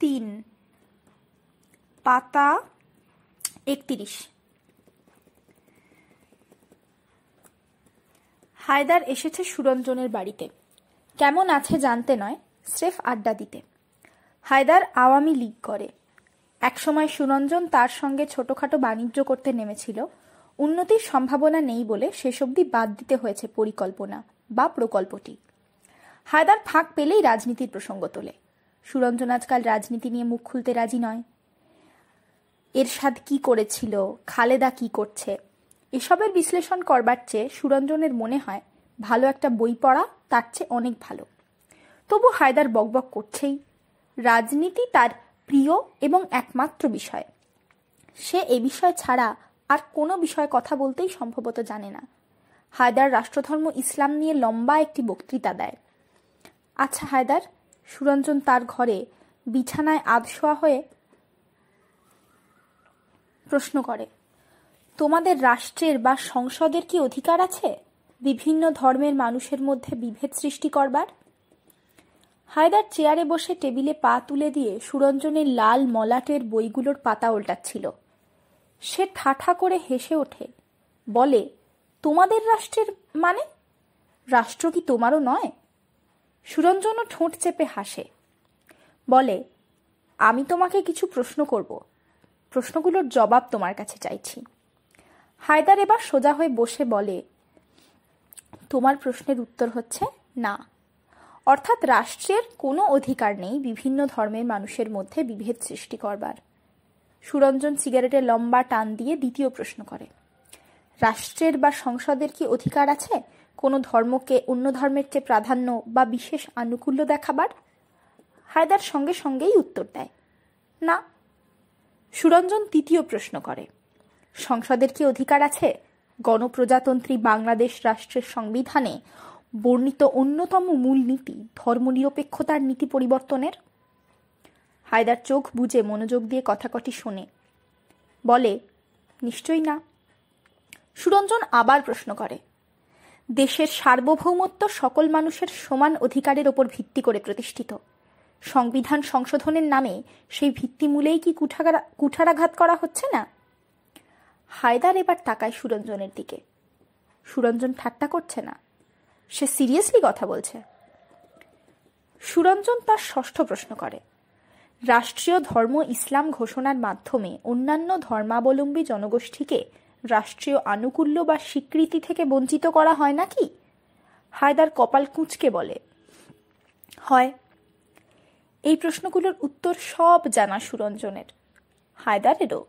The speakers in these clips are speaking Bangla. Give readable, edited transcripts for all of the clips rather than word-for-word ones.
3 পাতা 31। হায়দার এসেছে সুরঞ্জনের বাড়িতে। কেমন আছে জানতে নয়, স্রেফ আড্ডা দিতে। হায়দার আওয়ামী লীগ করে। একসময় সুরঞ্জন তার সঙ্গে ছোটখাটো বাণিজ্য করতে নেমেছিল। উন্নতির সম্ভাবনা নেই বলে শেষ অবধি বাদ দিতে হয়েছে পরিকল্পনা বা প্রকল্পটি। হায়দার ফাঁক পেলেই রাজনীতির প্রসঙ্গ তোলে। সুরঞ্জন আজকাল রাজনীতি নিয়ে মুখ খুলতে রাজি নয়। এরশাদ কি করেছিল, খালেদা কি করছে, এসবের বিশ্লেষণ করবার চেয়ে সুরঞ্জনের মনে হয় ভালো একটা বই পড়া তার চেয়ে অনেক ভালো। তবু হায়দার বকবক করছেই। রাজনীতি তার প্রিয় এবং একমাত্র বিষয়। সে এ বিষয় ছাড়া আর কোনো বিষয়ে কথা বলতেই সম্ভবত জানে না। হায়দার রাষ্ট্রধর্ম ইসলাম নিয়ে লম্বা একটি বক্তৃতা দেয়। আচ্ছা হায়দার, সুরঞ্জন তার ঘরে বিছানায় আধশোয়া হয়ে প্রশ্ন করে, তোমাদের রাষ্ট্রের বা সংসদের কি অধিকার আছে বিভিন্ন ধর্মের মানুষের মধ্যে বিভেদ সৃষ্টি করবার? হায়দার চেয়ারে বসে টেবিলে পা তুলে দিয়ে সুরঞ্জনের লাল মলাটের বইগুলোর পাতা ওল্টাচ্ছিল। সে ঠাঠা করে হেসে ওঠে, বলে, তোমাদের রাষ্ট্রের মানে? রাষ্ট্র কি তোমারও নয়? সুরঞ্জনও ঠোঁট চেপে হাসে, বলে, আমি তোমাকে কিছু প্রশ্ন করব, প্রশ্নগুলোর জবাব তোমার কাছে চাইছি। হায়দার এবার সোজা হয়ে বসে বলে, তোমার প্রশ্নের উত্তর হচ্ছে না, অর্থাৎ রাষ্ট্রের কোনো অধিকার নেই বিভিন্ন ধর্মের মানুষের মধ্যে বিভেদ সৃষ্টি করবার। সুরঞ্জন সিগারেটের লম্বা টান দিয়ে দ্বিতীয় প্রশ্ন করে, রাষ্ট্রের বা সংসদের কি অধিকার আছে কোনো ধর্মকে অন্য ধর্মের চেয়ে প্রাধান্য বা বিশেষ আনুকূল্য দেখাবার? হায়দার সঙ্গে সঙ্গেই উত্তর দেয়, না। সুরঞ্জন তৃতীয় প্রশ্ন করে, সংসদের কি অধিকার আছে গণপ্রজাতন্ত্রী বাংলাদেশ রাষ্ট্রের সংবিধানে বর্ণিত অন্যতম মূল নীতি ধর্মনিরপেক্ষতার নীতি পরিবর্তনের? হায়দার চোখ বুজে মনোযোগ দিয়ে কথাকটি শোনে, বলে, নিশ্চয়ই না। সুরঞ্জন আবার প্রশ্ন করে, দেশের সার্বভৌমত্ব সকল মানুষের সমান অধিকারের ওপর ভিত্তি করে প্রতিষ্ঠিত। সংবিধান সংশোধনের নামে সেই ভিত্তিমূলেই কি কুঠারাঘাত করা হচ্ছে না? হায়দার এবার তাকায় সুরঞ্জনের দিকে। সুরঞ্জন ঠাট্টা করছে না, সে সিরিয়াসলি কথা বলছে। সুরঞ্জন তার ষষ্ঠ প্রশ্ন করে, রাষ্ট্রীয় ধর্ম ইসলাম ঘোষণার মাধ্যমে অন্যান্য ধর্মাবলম্বী জনগোষ্ঠীকে রাষ্ট্রীয় আনুকূল্য বা স্বীকৃতি থেকে বঞ্চিত করা হয় নাকি? হায়দার কপাল কুঁচকে বলে, হয়। এই প্রশ্নগুলোর উত্তর সব জানা সুরঞ্জনের, হায়দারেরও।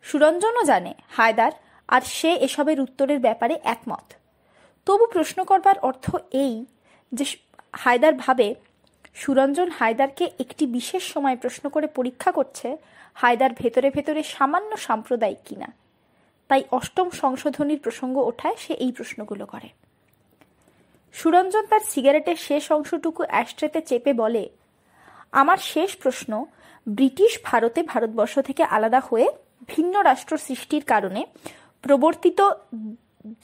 সুরঞ্জনও জানে হায়দার আর সে এসবের উত্তরের ব্যাপারে একমত। তবু প্রশ্ন করবার অর্থ এই যে হায়দার ভাবে সুরঞ্জন হায়দারকে একটি বিশেষ সময় প্রশ্ন করে পরীক্ষা করছে হায়দার ভেতরে ভেতরে সামান্য সাম্প্রদায়িক কিনা। তাই অষ্টম সংশোধনীর প্রসঙ্গ ওঠায় সে এই প্রশ্নগুলো করে। সুরঞ্জন তার সিগারেটের শেষ অংশটুকু অ্যাশট্রেতে চেপে বলে, আমার শেষ প্রশ্ন, ব্রিটিশ ভারতে ভারতবর্ষ থেকে আলাদা হয়ে ভিন্ন রাষ্ট্র সৃষ্টির কারণে প্রবর্তিত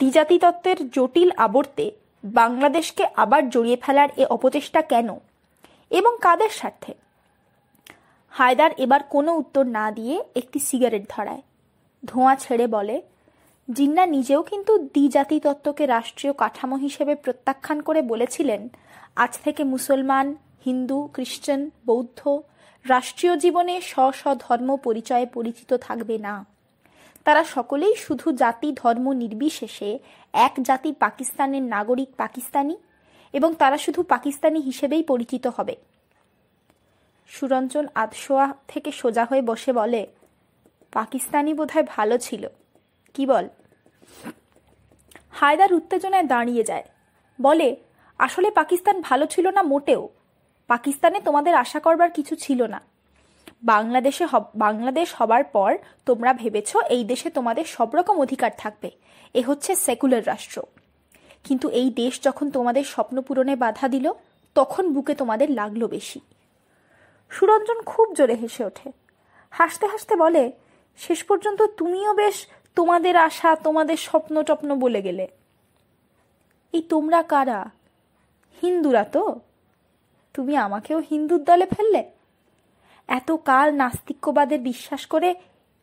দ্বিজাতি তত্ত্বের জটিল আবর্তে বাংলাদেশকে আবার জড়িয়ে ফেলার এ অপচেষ্টা কেন এবং কাদের স্বার্থে? হায়দার এবার কোনো উত্তর না দিয়ে একটি সিগারেট ধরায়, ধোঁয়া ছেড়ে বলে, জিন্না নিজেও কিন্তু দ্বিজাতি তত্ত্বকে রাষ্ট্রীয় কাঠামো হিসেবে প্রত্যাখ্যান করে বলেছিলেন, আজ থেকে মুসলমান, হিন্দু, খ্রিস্টান, বৌদ্ধ রাষ্ট্রীয় জীবনে স্ব ধর্ম পরিচয়ে পরিচিত থাকবে না। তারা সকলেই শুধু জাতি ধর্ম নির্বিশেষে এক জাতি পাকিস্তানের নাগরিক পাকিস্তানি এবং তারা শুধু পাকিস্তানি হিসেবেই পরিচিত হবে। সুরঞ্জন আধশোয়া থেকে সোজা হয়ে বসে বলে, পাকিস্তানি বোধহয় ভালো ছিল, কি বল? হায়দার উত্তেজনায় দাঁড়িয়ে যায়, বলে, আসলে পাকিস্তান ভালো ছিল না মোটেও। পাকিস্তানে তোমাদের আশা করবার কিছু ছিল না। বাংলাদেশ হবার পর তোমরা ভেবেছ এই দেশে তোমাদের সব রকম অধিকার থাকবে, এ হচ্ছে সেকুলার রাষ্ট্র। কিন্তু এই দেশ যখন তোমাদের স্বপ্ন পূরণে বাধা দিল তখন বুকে তোমাদের লাগলো বেশি। সুরঞ্জন খুব জোরে হেসে ওঠে, হাসতে হাসতে বলে, শেষ পর্যন্ত তুমিও বেশ তোমাদের আশা তোমাদের স্বপ্ন টপ্ন বলে গেলে। এই তোমরা কারা? হিন্দুরা তো? তুমি আমাকেও হিন্দুর দলে ফেললে? এতকাল নাস্তিক্যবাদের বিশ্বাস করে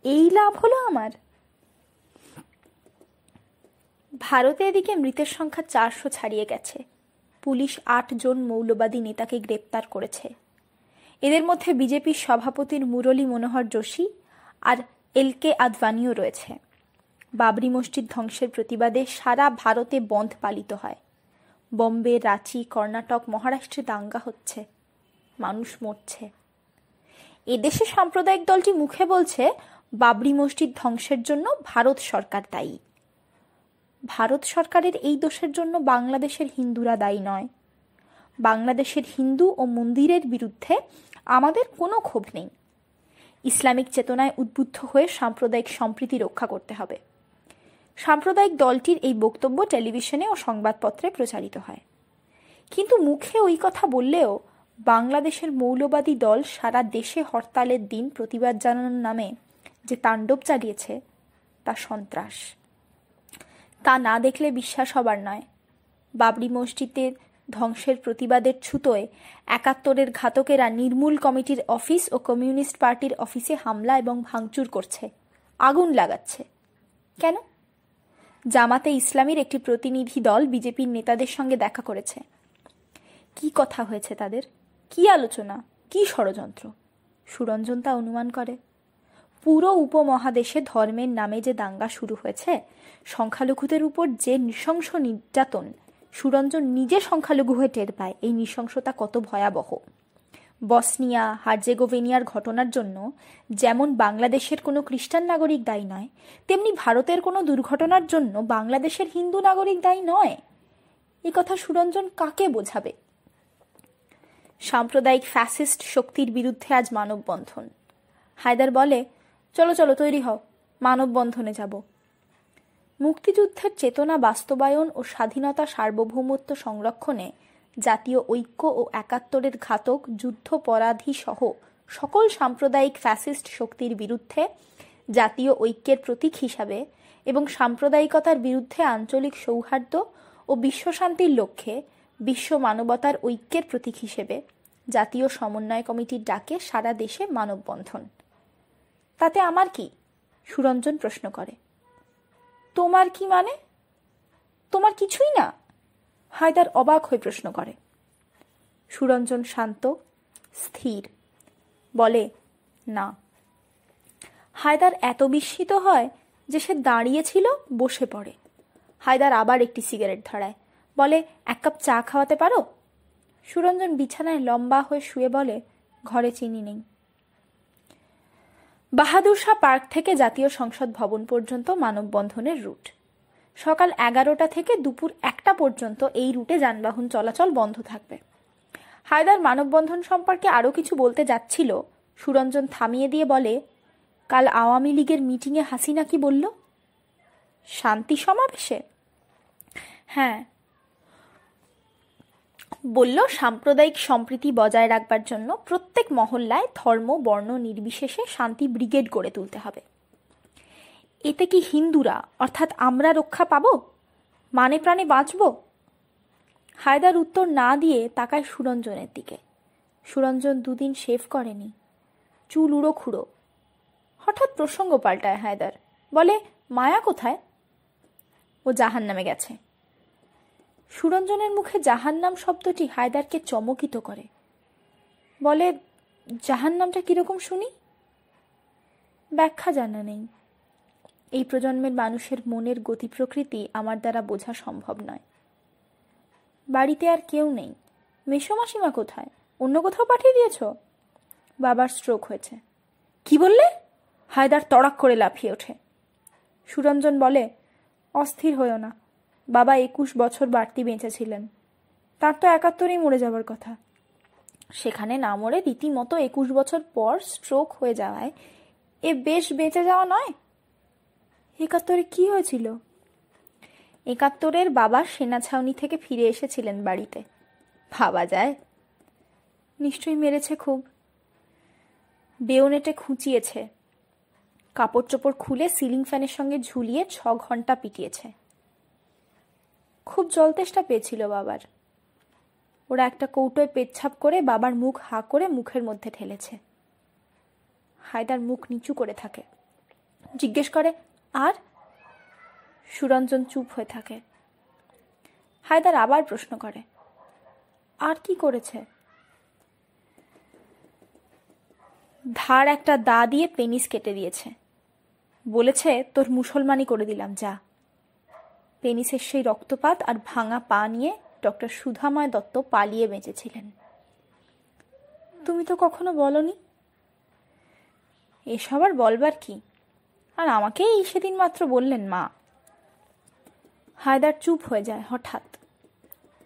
এই লাভ হলো আমার। ভারতে এদিকে মৃতের সংখ্যা 400 ছাড়িয়ে গেছে। পুলিশ 8 জন মৌলবাদী নেতাকে গ্রেপ্তার করেছে। এদের মধ্যে বিজেপির সভাপতির মুরলী মনোহর যোশী আর এল.কে. আদভানিও রয়েছে। বাবরি মসজিদ ধ্বংসের প্রতিবাদে সারা ভারতে বন্ধ পালিত হয়। বম্বে, রাঁচি, কর্ণাটক, মহারাষ্ট্রে দাঙ্গা হচ্ছে, মানুষ মরছে। এদেশে সাম্প্রদায়িক দলটি মুখে বলছে বাবরি মসজিদ ধ্বংসের জন্য ভারত সরকার দায়ী। ভারত সরকারের এই দোষের জন্য বাংলাদেশের হিন্দুরা দায়ী নয়। বাংলাদেশের হিন্দু ও মন্দিরের বিরুদ্ধে আমাদের কোনো ক্ষোভ নেই। ইসলামিক চেতনায় উদ্বুদ্ধ হয়ে সাম্প্রদায়িক সম্প্রীতি রক্ষা করতে হবে। সাম্প্রদায়িক দলটির এই বক্তব্য টেলিভিশনে ও সংবাদপত্রে প্রচারিত হয়। কিন্তু মুখে ওই কথা বললেও বাংলাদেশের মৌলবাদী দল সারা দেশে হরতালের দিন প্রতিবাদ জানানোর নামে যে তাণ্ডব চালিয়েছে তা সন্ত্রাস। তা না দেখলে বিশ্বাস হবার নয়। বাবরি মসজিদের ধ্বংসের প্রতিবাদের ছুতোয় 71-এর ঘাতকেরা নির্মূল কমিটির অফিস ও কমিউনিস্ট পার্টির অফিসে হামলা এবং ভাঙচুর করছে, আগুন লাগাচ্ছে। কেন? জামাতে ইসলামীর একটি প্রতিনিধি দল বিজেপির নেতাদের সঙ্গে দেখা করেছে। কি কথা হয়েছে তাদের? কি আলোচনা? কি ষড়যন্ত্র? সুরঞ্জন তা অনুমান করে। পুরো উপমহাদেশে ধর্মের নামে যে দাঙ্গা শুরু হয়েছে, সংখ্যালঘুদের উপর যে নৃশংস নির্যাতন, সুরঞ্জন নিজে সংখ্যালঘু হয়ে টের পায় এই নৃশংসতা কত ভয়াবহ। বসনিয়া হার্জেগোভিনিয়ার ঘটনার জন্য যেমন বাংলাদেশের কোনো খ্রিস্টান নাগরিক দায়ী নয়, তেমনি ভারতের কোনো দুর্ঘটনার জন্য বাংলাদেশের হিন্দু নাগরিক দায়ী নয়। এ কথা সুরঞ্জন কাকে বোঝাবে? সাম্প্রদায়িক ফ্যাসিস্ট শক্তির বিরুদ্ধে আজ মানববন্ধন। হায়দার বলে, চলো চলো তৈরি হও, মানববন্ধনে যাব। মুক্তিযুদ্ধের চেতনা বাস্তবায়ন ও স্বাধীনতা সার্বভৌমত্ব সংরক্ষণে জাতীয় ঐক্য ও 71-এর ঘাতক যুদ্ধপরাধী সহ সকল সাম্প্রদায়িক ফ্যাসিস্ট শক্তির বিরুদ্ধে জাতীয় ঐক্যের প্রতীক হিসাবে এবং সাম্প্রদায়িকতার বিরুদ্ধে আঞ্চলিক সৌহার্দ্য ও বিশ্বশান্তির লক্ষ্যে বিশ্ব মানবতার ঐক্যের প্রতীক হিসেবে জাতীয় সমন্বয় কমিটির ডাকে সারা দেশে মানববন্ধন। তাতে আমার কি? সুরঞ্জন প্রশ্ন করে। তোমার কি মানে? তোমার কিছুই না? হায়দার অবাক হয়ে প্রশ্ন করে। সুরঞ্জন শান্ত, স্থির, বলে, না। হায়দার এত বিস্মিত হয় যে সে দাঁড়িয়েছিল বসে পড়ে। হায়দার আবার একটি সিগারেট ধরায়, বলে, 1 কাপ চা খাওয়াতে পারো? সুরঞ্জন বিছানায় লম্বা হয়ে শুয়ে বলে, ঘরে চিনি নেই। বাহাদুর শাহ পার্ক থেকে জাতীয় সংসদ ভবন পর্যন্ত মানববন্ধনের রুট। সকাল 11টা থেকে দুপুর 1টা পর্যন্ত এই রুটে যানবাহন চলাচল বন্ধ থাকবে। হায়দার মানববন্ধন সম্পর্কে আরও কিছু বলতে যাচ্ছিল, সুরঞ্জন থামিয়ে দিয়ে বলে, কাল আওয়ামী লীগের মিটিংয়ে হাসিনা কি বলল? শান্তি সমাবেশে? হ্যাঁ, বলল সাম্প্রদায়িক সম্প্রীতি বজায় রাখবার জন্য প্রত্যেক মহল্লায় ধর্ম বর্ণ নির্বিশেষে শান্তি ব্রিগেড গড়ে তুলতে হবে। এতে কি হিন্দুরা অর্থাৎ আমরা রক্ষা পাব? মানে প্রাণে বাঁচব? হায়দার উত্তর না দিয়ে তাকায় সুরঞ্জনের দিকে। সুরঞ্জন 2 দিন শেভ করেনি, চুল উড়ো খুঁড়ো। হঠাৎ প্রসঙ্গ পাল্টায় হায়দার, বলে, মায়া কোথায়? ও জাহান্নামে গেছে। সুরঞ্জনের মুখে জাহান্নাম শব্দটি হায়দারকে চমকিত করে। বলে, জাহান্নামটা কিরকম শুনি? ব্যাখ্যা জানা নেই। এই প্রজন্মের মানুষের মনের গতি প্রকৃতি আমার দ্বারা বোঝা সম্ভব নয়। বাড়িতে আর কেউ নেই। মেসোমাসিমা কোথায়? অন্য কোথাও পাঠিয়ে দিয়েছ? বাবার স্ট্রোক হয়েছে। কি বললে? হায়দার তড়াক করে লাফিয়ে ওঠে। সুরঞ্জন বলে, অস্থির হইও না, বাবা 21 বছর বাড়তি বেঁচে ছিলেন। তার তো 71-এই মরে যাবার কথা। সেখানে না মরে রীতিমতো 21 বছর পর স্ট্রোক হয়ে যাওয়ায় এ বেশ বেঁচে যাওয়া নয়। 71-এ কি হয়েছিল? 71-এর বাবা সেনা ছাউনি থেকে ফিরে এসেছিলেন বাড়িতে। ভাবা যায়? নিশ্চয়ই মেরেছে খুব। বেয়োনেটে খুঁচিয়েছে, কাপড় চোপড় খুলে সিলিং ফ্যানের সঙ্গে ঝুলিয়ে 6 ঘন্টা পিটিয়েছে। খুব জলতেষ্টা পেয়েছিল বাবার। ওরা একটা কৌটোয় পেচ্ছাপ করে বাবার মুখ হা করে মুখের মধ্যে ঠেলেছে। হায়দার মুখ নিচু করে থাকে। জিজ্ঞেস করে, আর? সুরঞ্জন চুপ হয়ে থাকে। হায়দার আবার প্রশ্ন করে, আর কি করেছে? ধার একটা দা দিয়ে পেনিস কেটে দিয়েছে। বলেছে, তোর মুসলমানি করে দিলাম, যা। পেনিসের সেই রক্তপাত আর ভাঙা পা নিয়ে ডক্টর সুধাময় দত্ত পালিয়ে বেঁচেছিলেন। তুমি তো কখনো বলনি। এসব আর বলবার কি? আর আমাকেই সেদিন মাত্র বললেন মা। হায়দার চুপ হয়ে যায় হঠাৎ।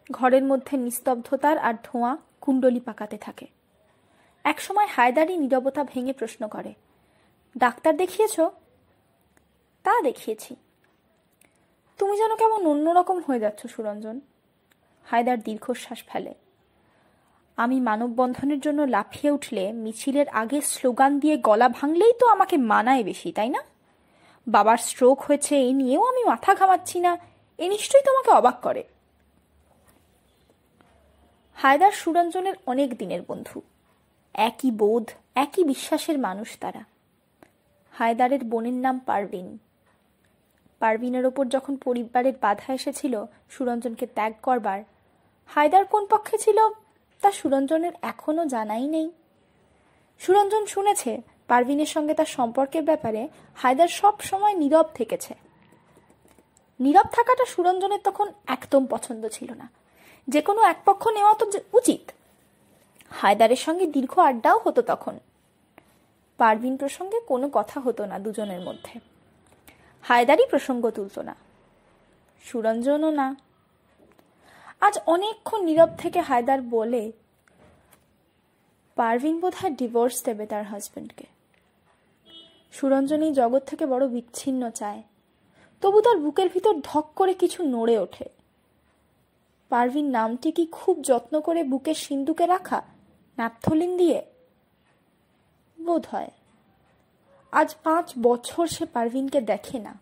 ঘরের মধ্যে নিস্তব্ধতার আর ধোঁয়া কুণ্ডলি পাকাতে থাকে। একসময় হায়দারই নীরবতা ভেঙে প্রশ্ন করে, ডাক্তার দেখিয়েছ? তা দেখিয়েছি। তুমি যেন কেমন অন্যরকম হয়ে যাচ্ছ সুরঞ্জন। হায়দার দীর্ঘশ্বাস ফেলে। আমি মানববন্ধনের জন্য লাফিয়ে উঠলে মিছিলের আগে স্লোগান দিয়ে গলা ভাঙলেই তো আমাকে মানায় বেশি, তাই না? বাবার স্ট্রোক হয়েছে এই নিয়েও আমি মাথা ঘামাচ্ছি না, এ নিশ্চয়ই তোমাকে অবাক করে। হায়দার সুরঞ্জনের অনেক দিনের বন্ধু। একই বোধ, একই বিশ্বাসের মানুষ তারা। হায়দারের বোনের নাম পারভিন। পারভিনের ওপর যখন পরিবারের বাধা এসেছিল সুরঞ্জনকে ত্যাগ করবার, হায়দার কোন পক্ষে ছিল তা সুরঞ্জনের এখনো জানাই নেই। সুরঞ্জন শুনেছে পারভিনের সঙ্গে তার সম্পর্কের ব্যাপারে হায়দার সব সময় নীরব থেকেছে। নীরব থাকাটা সুরঞ্জনের তখন একদম পছন্দ ছিল না। যে কোনো এক পক্ষ নেওয়া তো উচিত। হায়দারের সঙ্গে দীর্ঘ আড্ডাও হতো তখন। পারভিন প্রসঙ্গে কোনো কথা হতো না দুজনের মধ্যে। হায়দারই প্রসঙ্গ তুলত না, সুরঞ্জনও না। আজ অনেকক্ষণ নীরব থেকে হায়দার বলে, পারভিন বোধহয় ডিভোর্স দেবে তার হাজবেন্ডকে। সুরঞ্জন এই জগৎ থেকে বড় বিচ্ছিন্ন চায়, তবু তার বুকের ভিতর ধক করে কিছু নড়ে ওঠে। পারভিন নামটি কি খুব যত্ন করে বুকের সিন্দুকে রাখা, ন্যাপথলিন দিয়ে? বোধ হয়। আজ 5 বছর সে পারভিনকে দেখে না।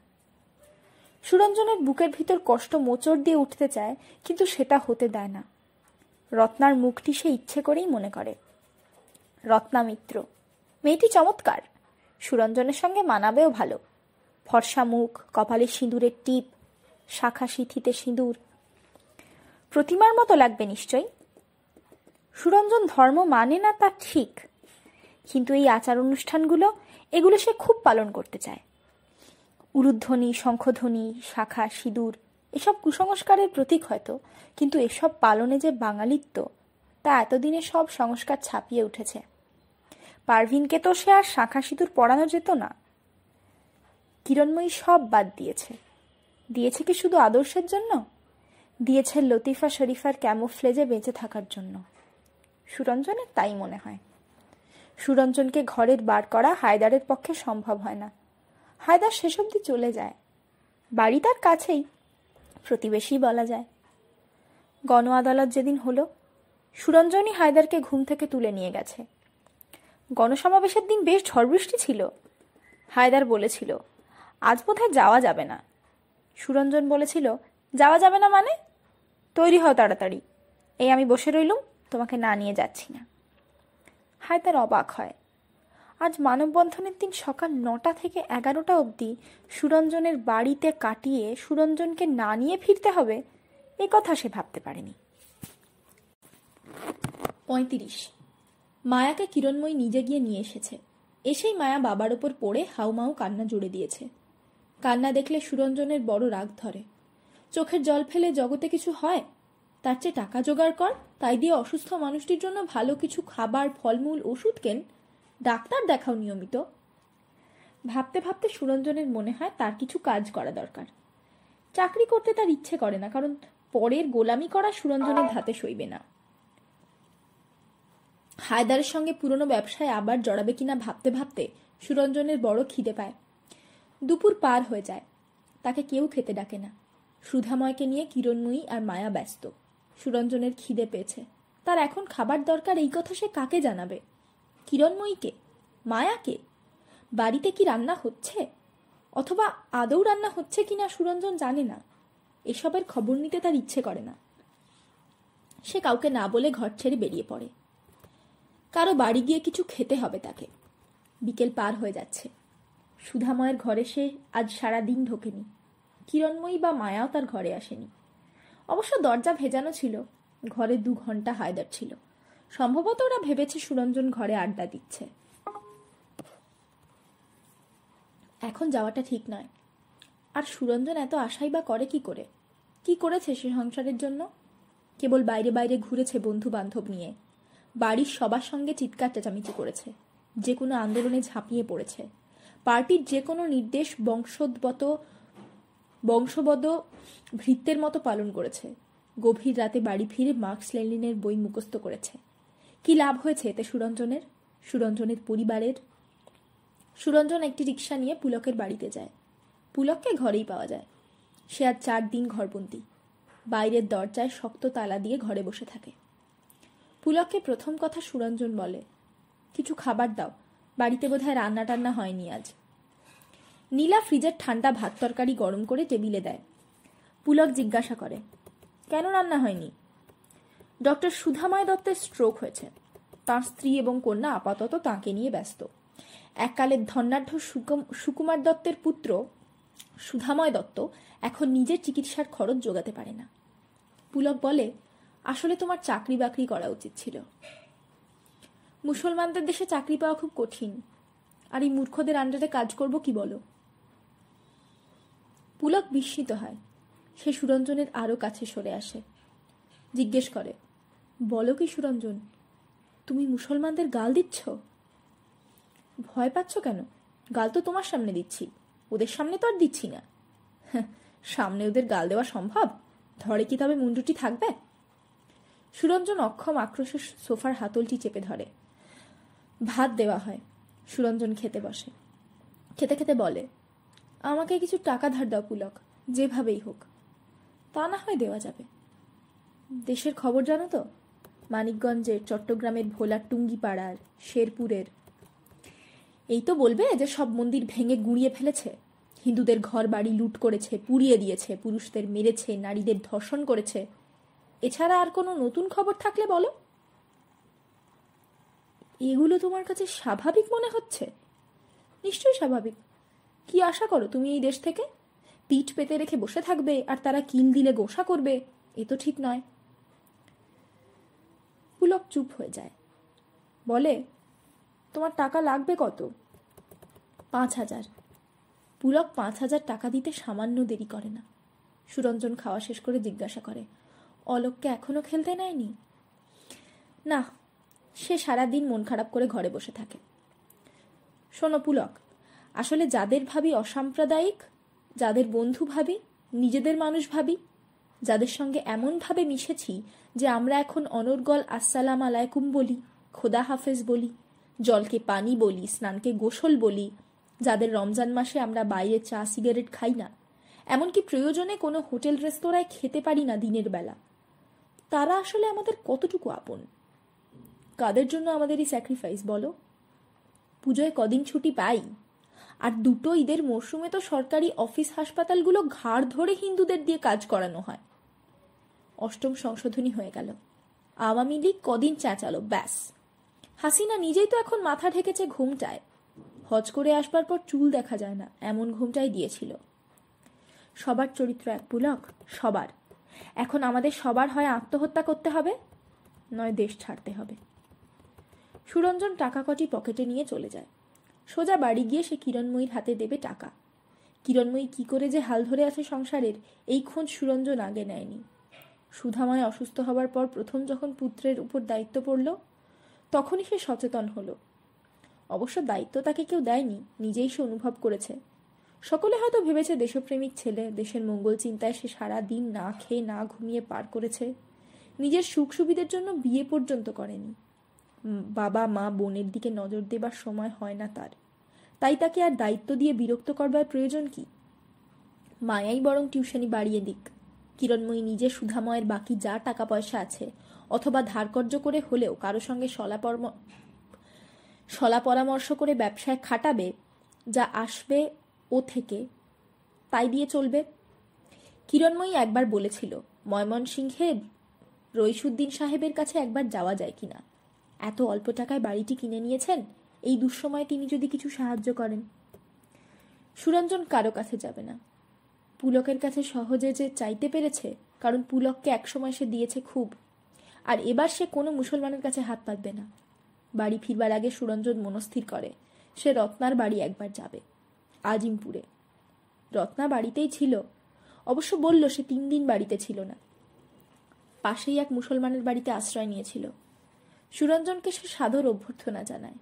সুরঞ্জনের বুকের ভিতর কষ্ট মোচড় দিয়ে উঠতে চায়, কিন্তু সেটা হতে দেয় না। রত্নার মুখটি সে ইচ্ছে করেই মনে করে। রত্না মিত্র, মেয়েটি চমৎকার, সুরঞ্জনের সঙ্গে মানাবেও ভালো। ফর্সা মুখ, কপালে সিঁদুরের টিপ, শাখা সিঁথিতে সিঁদুর, প্রতিমার মতো লাগবে নিশ্চয়ই। সুরঞ্জন ধর্ম মানে না তা ঠিক, কিন্তু এই আচার অনুষ্ঠানগুলো, এগুলো সে খুব পালন করতে চায়। উলুধ্বনি, শঙ্খধ্বনি, শাখা, সিঁদুর এসব কুসংস্কারের প্রতীক হয়তো, কিন্তু এসব পালনে যে বাঙালিত্ব, তা এতদিনে সব সংস্কার ছাপিয়ে উঠেছে। পারভিনকে তো সে আর শাখা সিঁদুর পরানো যেত না। কিরণময়ী সব বাদ দিয়েছে। দিয়েছে কি শুধু আদর্শের জন্য? দিয়েছে লতিফা শরীফার ক্যামোফ্লেজে বেঁচে থাকার জন্য। সুরঞ্জনের তাই মনে হয়। সুরঞ্জনকে ঘরের বার করা হায়দারের পক্ষে সম্ভব হয় না। হায়দার শেষ অবধি চলে যায়। বাড়ি তার কাছেই, প্রতিবেশী বলা যায়। গণ আদালত যেদিন হলো, সুরঞ্জনই হায়দারকে ঘুম থেকে তুলে নিয়ে গেছে। গণসমাবেশের দিন বেশ ঝড় বৃষ্টি ছিল। হায়দার বলেছিল, আজ বোধহয় যাওয়া যাবে না। সুরঞ্জন বলেছিল, যাওয়া যাবে না মানে? তৈরি হও তাড়াতাড়ি, এই আমি বসে রইলুম, তোমাকে না নিয়ে যাচ্ছি না। হায়দার অবাক হয়। আজ মানববন্ধনের দিন সকাল 9টা থেকে 11টা অবধি সুরঞ্জনের বাড়িতে কাটিয়ে সুরঞ্জনকে না নিয়ে ফিরতে হবে, এ কথা সে ভাবতে পারেনি। 35 মায়াকে কিরণময়ী নিজে গিয়ে নিয়ে এসেছে। এসেই মায়া বাবার ওপর পড়ে হাউমাউ কান্না জুড়ে দিয়েছে। কান্না দেখলে সুরঞ্জনের বড় রাগ ধরে। চোখের জল ফেলে জগতে কিছু হয়? তার চেয়ে টাকা জোগাড় কর, তাই দিয়ে অসুস্থ মানুষটির জন্য ভালো কিছু খাবার, ফলমূল, ওষুধ কেন, ডাক্তার দেখাও নিয়মিত। ভাবতে ভাবতে সুরঞ্জনের মনে হয় তার কিছু কাজ করা দরকার। চাকরি করতে তার ইচ্ছে করে না, কারণ পরের গোলামি করা সুরঞ্জনের ধাতে সইবে না। হায়দারের সঙ্গে পুরনো ব্যবসায় আবার জড়াবে কিনা ভাবতে ভাবতে সুরঞ্জনের বড় খিদে পায়। দুপুর পার হয়ে যায়, তাকে কেউ খেতে ডাকে না। সুধাময়কে নিয়ে কিরণময়ী আর মায়া ব্যস্ত। সুরঞ্জনের খিদে পেয়েছে, তার এখন খাবার দরকার, এই কথা সে কাকে জানাবে? কিরণময়ীকে? মায়াকে? বাড়িতে কি রান্না হচ্ছে, অথবা আদৌ রান্না হচ্ছে কিনা সুরঞ্জন জানে না। এসবের খবর নিতে তার ইচ্ছে করে না। সে কাউকে না বলে ঘর ছেড়ে বেরিয়ে পড়ে। কারো বাড়ি গিয়ে কিছু খেতে হবে তাকে। বিকেল পার হয়ে যাচ্ছে। সুধাময়ের ঘরে সে আজ সারা দিন ঢোকেনি। কিরণময়ী বা মায়াও তার ঘরে আসেনি। অবশ্য দরজা ভেজানো ছিল। ঘরে 2 ঘন্টা হায়দার ছিল। সম্ভবত ওরা ভেবেছে সুরঞ্জন ঘরে আড্ডা দিচ্ছে। এখন যাওয়াটা ঠিক নয়। আর সুরঞ্জন এত আশাই বা করে কি করে? কি করেছে সে সংসারের জন্য? কেবল বাইরে বাইরে ঘুরেছে বন্ধু বান্ধব নিয়ে, বাড়ির সবার সঙ্গে চিৎকার চেঁচামেচি করেছে, যে কোনো আন্দোলনে ঝাঁপিয়ে পড়েছে, পার্টির যে কোনো নির্দেশ বংশবদ্ধ ভৃত্যের মতো পালন করেছে, গভীর রাতে বাড়ি ফিরে মার্কস লেনিনের বই মুখস্থ করেছে। কি লাভ হয়েছে এতে সুরঞ্জনের, সুরঞ্জনের পরিবারের? সুরঞ্জন একটি রিক্সা নিয়ে পুলকের বাড়িতে যায়। পুলককে ঘরেই পাওয়া যায়। সে আজ 4 দিন ঘরবন্দি। বাইরের দরজায় শক্ত তালা দিয়ে ঘরে বসে থাকে। পুলককে প্রথম কথা সুরঞ্জন বলে, কিছু খাবার দাও, বাড়িতে বোধহয় রান্না টান্না হয়নি আজ। নীলা ফ্রিজের ঠান্ডা ভাত তরকারি গরম করে টেবিলে দেয়। পুলক জিজ্ঞাসা করে, কেন রান্না হয়নি? ডক্টর সুধাময় দত্তের স্ট্রোক হয়েছে। তাঁর স্ত্রী এবং কন্যা আপাতত তাঁকে নিয়ে ব্যস্ত। এককালের ধনাঢ্য সুকুমার দত্তের পুত্র সুধাময় দত্ত এখন নিজের চিকিৎসার খরচ জোগাতে পারে না। পুলক বলে, আসলে তোমার চাকরি বাকরি করা উচিত ছিল। মুসলমানদের দেশে চাকরি পাওয়া খুব কঠিন, আর এই মূর্খদের আন্ডারে কাজ করব কি বলো? পুলক বিস্মিত হয়। সে সুরঞ্জনের আরো কাছে সরে আসে, জিজ্ঞেস করে, বলো কি সুরঞ্জন, তুমি মুসলমানদের গাল দিচ্ছ? ভয় পাচ্ছ কেন? গাল তো তোমার সামনে দিচ্ছি, ওদের সামনে তো আর দিচ্ছি না। সামনে ওদের গাল দেওয়া সম্ভব? ধরে কি তবে মুন্ডুটি থাকবে? সুরঞ্জন অক্ষম আক্রোশে সোফার হাতলটি চেপে ধরে। ভাত দেওয়া হয়। সুরঞ্জন খেতে বসে। খেতে খেতে বলে, আমাকে কিছু টাকা ধার দাও পুলক, যেভাবেই হোক। তা না হয় দেওয়া যাবে। দেশের খবর জানো তো? মানিকগঞ্জের, চট্টগ্রামের ভোলার, টুঙ্গিপাড়ার, শেরপুরের। এই তো বলবে যে সব মন্দির ভেঙে গুঁড়িয়ে ফেলেছে, হিন্দুদের ঘর বাড়ি লুট করেছে, পুড়িয়ে দিয়েছে, পুরুষদের মেরেছে, নারীদের ধর্ষণ করেছে। এছাড়া আর কোনো নতুন খবর থাকলে বলো। এগুলো তোমার কাছে স্বাভাবিক মনে হচ্ছে? নিশ্চয়ই স্বাভাবিক। কি আশা করো তুমি এই দেশ থেকে? পিঠ পেতে রেখে বসে থাকবে আর তারা কিল দিলে গোসা করবে? এ তো ঠিক নয়। পুলক চুপ হয়ে যায়। বলে, তোমার টাকা লাগবে কত? 5,000। পুলক 5,000 টাকা দিতে সামান্য দেরি করে না। সুরঞ্জন খাওয়া শেষ করে জিজ্ঞাসা করে, অলোককে এখনো খেলতে নেয়নি? না, সে সারাদিন মন খারাপ করে ঘরে বসে থাকে। শোনো পুলক, আসলে যাদের ভাবি অসাম্প্রদায়িক, যাদের বন্ধু ভাবি, নিজেদের মানুষ ভাবি, যাদের সঙ্গে এমনভাবে মিশেছি যে আমরা এখন অনর্গল আসসালাম আলাইকুম বলি, খোদা হাফেজ বলি, জলকে পানি বলি, স্নানকে গোসল বলি, যাদের রমজান মাসে আমরা বাইরে চা সিগারেট খাই না, এমনকি প্রয়োজনে কোনো হোটেল রেস্তোরাঁয় খেতে পারি না দিনের বেলা, তারা আসলে আমাদের কতটুকু আপন? কাদের জন্য আমাদের এই স্যাক্রিফাইস বলো? পুজোয় কদিন ছুটি পাই, আর 2টো ঈদের মরশুমে তো সরকারি অফিস হাসপাতালগুলো ঘাড় ধরে হিন্দুদের দিয়ে কাজ করানো হয়। 8ম সংশোধনী হয়ে গেল, আওয়ামী লীগ কদিন চেঁচালো, ব্যাস। হাসিনা নিজেই তো এখন মাথা ঢেকেছে ঘুমটায়। হজ করে আসবার পর চুল দেখা যায় না, এমন ঘুমটাই দিয়েছিল। সবার চরিত্র এক পুলক, সবার। এখন আমাদের সবার হয় আত্মহত্যা করতে হবে, নয় দেশ ছাড়তে হবে। সুরঞ্জন টাকা কটি পকেটে নিয়ে চলে যায়। সোজা বাড়ি গিয়ে সে কিরণময়ীর হাতে দেবে টাকা। কিরণময়ী কি করে যে হাল ধরে আছে সংসারের, এই খোঁজ সুরঞ্জন আগে নেয়নি। সুধাময় অসুস্থ হবার পর প্রথম যখন পুত্রের উপর দায়িত্ব পড়ল, তখনই সে সচেতন হলো। অবশ্য দায়িত্ব তাকে কেউ দেয়নি, নিজেই সে অনুভব করেছে। সকলে হয়তো ভেবেছে দেশপ্রেমিক ছেলে, দেশের মঙ্গল চিন্তায় সে সারা দিন না খেয়ে না ঘুমিয়ে পার করেছে। নিজের সুখ সুবিধের জন্য বিয়ে পর্যন্ত করেনি। বাবা মা বোনের দিকে নজর দেবার সময় হয় না তার, তাই তাকে আর দায়িত্ব দিয়ে বিরক্ত করবার প্রয়োজন কি? মায়াই বরং টিউশনি বাড়িয়ে দিক। কিরণময়ী নিজে সুধাময়ের বাকি যা টাকা পয়সা আছে, অথবা ধারকর্য করে হলেও কারো সঙ্গে সলা পরামর্শ করে ব্যবসায় খাটাবে, যা আসবে ও থেকে তাই দিয়ে চলবে। কিরণময়ী একবার বলেছিল, ময়মনসিংহের রইসুদ্দিন সাহেবের কাছে একবার যাওয়া যায় কিনা। এত অল্প টাকায় বাড়িটি কিনে নিয়েছেন, এই দুঃসময়ে তিনি যদি কিছু সাহায্য করেন। সুরঞ্জন কারো কাছে যাবে না। পুলকের কাছে সহজে যে চাইতে পেরেছে, কারণ পুলককে একসময় সে দিয়েছে খুব, আর এবার সে কোনো মুসলমানের কাছে হাত পাতবে না। বাড়ি ফিরবার আগে সুরঞ্জন মনস্থির করে সে রত্নার বাড়ি একবার যাবে, আজিমপুরে। রত্না বাড়িতেই ছিল, অবশ্য বলল সে 3 দিন বাড়িতে ছিল না। পাশেই এক মুসলমানের বাড়িতে আশ্রয় নিয়েছিল। সুরঞ্জনকে সে সাদর অভ্যর্থনা জানায়।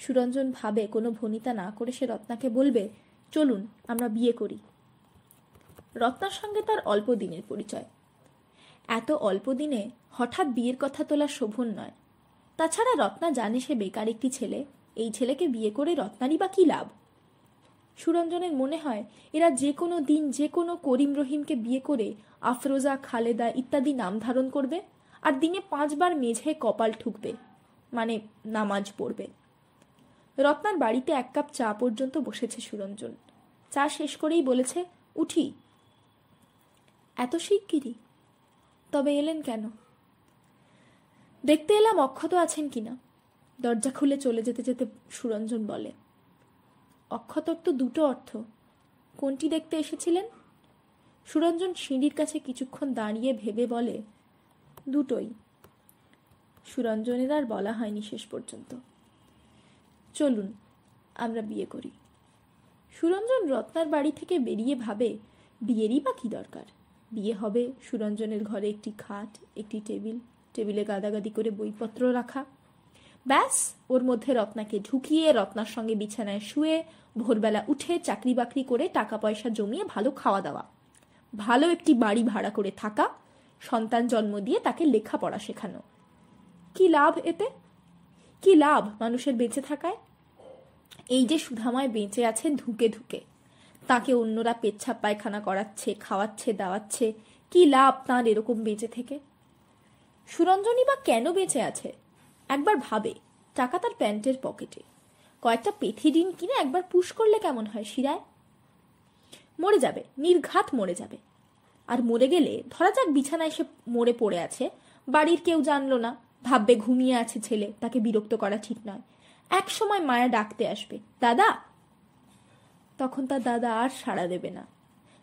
সুরঞ্জন ভাবে কোনো ভনিতা না করে সে রত্নাকে বলবে, চলুন আমরা বিয়ে করি। রত্নার সঙ্গে তার অল্প দিনের পরিচয়। এত অল্প দিনে হঠাৎ বিয়ের কথা তোলা শোভন নয়। তাছাড়া রত্না জানে সে বেকার একটি ছেলে, এই ছেলেকে বিয়ে করে রত্নারই বা কি লাভ। সুরঞ্জনের মনে হয় এরা যে কোনো দিন যে কোনো করিম রহিমকে বিয়ে করে আফরোজা, খালেদা ইত্যাদি নাম ধারণ করবে, আর দিনে 5 বার মেঝে কপাল ঠুকবে, মানে নামাজ পড়বে। রত্নার বাড়িতে 1 কাপ চা পর্যন্ত বসেছে সুরঞ্জন। চা শেষ করেই বলেছে, উঠি। এত শিগগিরই? তবে এলেন কেন? দেখতে এলাম অক্ষত আছেন কিনা। দরজা খুলে চলে যেতে যেতে সুরঞ্জন বলে। অক্ষতর তো 2টো অর্থ, কোনটি দেখতে এসেছিলেন? সুরঞ্জন সিঁড়ির কাছে কিছুক্ষণ দাঁড়িয়ে ভেবে বলে, 2টোই। সুরঞ্জনের আর বলা হয়নি শেষ পর্যন্ত। চলুন আমরা বিয়ে করি। সুরঞ্জন রত্নার বাড়ি থেকে বেরিয়ে ভাবে, বিয়েরই বা কি দরকার? বিয়ে হবে সুরঞ্জনের ঘরে একটি খাট, একটি টেবিলে গাদাগাদি করে বইপত্র রাখা, ব্যাস ওর মধ্যে রত্নাকে ঢুকিয়ে রত্নার সঙ্গে বিছানায় শুয়ে ভোরবেলা উঠে চাকরি বাকরি করে টাকা পয়সা জমিয়ে ভালো খাওয়া দাওয়া, ভালো একটি বাড়ি ভাড়া করে থাকা, সন্তান জন্ম দিয়ে তাকে লেখাপড়া শেখানো। কি লাভ এতে? কি লাভ মানুষের বেঁচে থাকায়? এই যে সুধাময় বেঁচে আছে ধুকে ধুকে, তাকে অন্যরা পেচ্ছাপ পায়খানা করাচ্ছে, খাওয়াচ্ছে, দাওয়াচ্ছে, কি লাভ তাঁর এরকম বেঁচে থেকে? সুরঞ্জনই বা কেন বেঁচে আছে? একবার ভাবে, টাকা তার প্যান্টের পকেটে, কয়েকটা পেথিডিন কিনে একবার পুশ করলে কেমন হয় শিরায়? মরে যাবে, নির্ঘাত মরে যাবে। আর মরে গেলে ধরা যাক বিছানায় সে মরে পড়ে আছে, বাড়ির কেউ জানলো না, ভাববে ঘুমিয়ে আছে ছেলে, তাকে বিরক্ত করা ঠিক নয়। এক সময় মায়া ডাকতে আসবে, দাদা। তখন তার দাদা আর সাড়া দেবে না,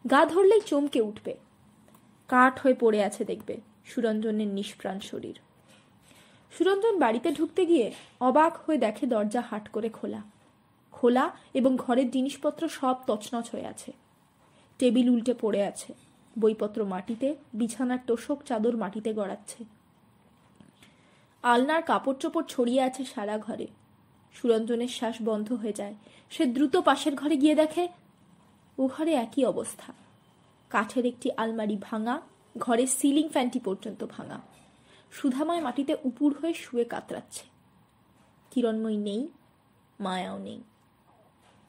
গা ধরলেই চমকে উঠবে। কাঠ হয়ে পড়ে আছে দেখবে সুরঞ্জনের নিষ্প্রাণ শরীর। সুরঞ্জন বাড়িতে ঢুকতে গিয়ে অবাক হয়ে দেখে দরজা হাট করে খোলা এবং ঘরের জিনিসপত্র সব তছনছ হয়ে আছে। টেবিল উল্টে পড়ে আছে, বইপত্র মাটিতে, বিছানার তোষক চাদর মাটিতে গড়াচ্ছে, আলনার কাপড় চোপড় ছড়িয়ে আছে সারা ঘরে। সুরঞ্জনের শ্বাস বন্ধ হয়ে যায়। সে দ্রুত পাশের ঘরে গিয়ে দেখে ও ঘরে একই অবস্থা। কাঠের একটি আলমারি ভাঙা, ঘরের সিলিং ফ্যানটি পর্যন্ত ভাঙা। সুধাময় মাটিতে উপুড় হয়ে শুয়ে কাতরাচ্ছে। কিরণময়ী নেই, মায়াও নেই।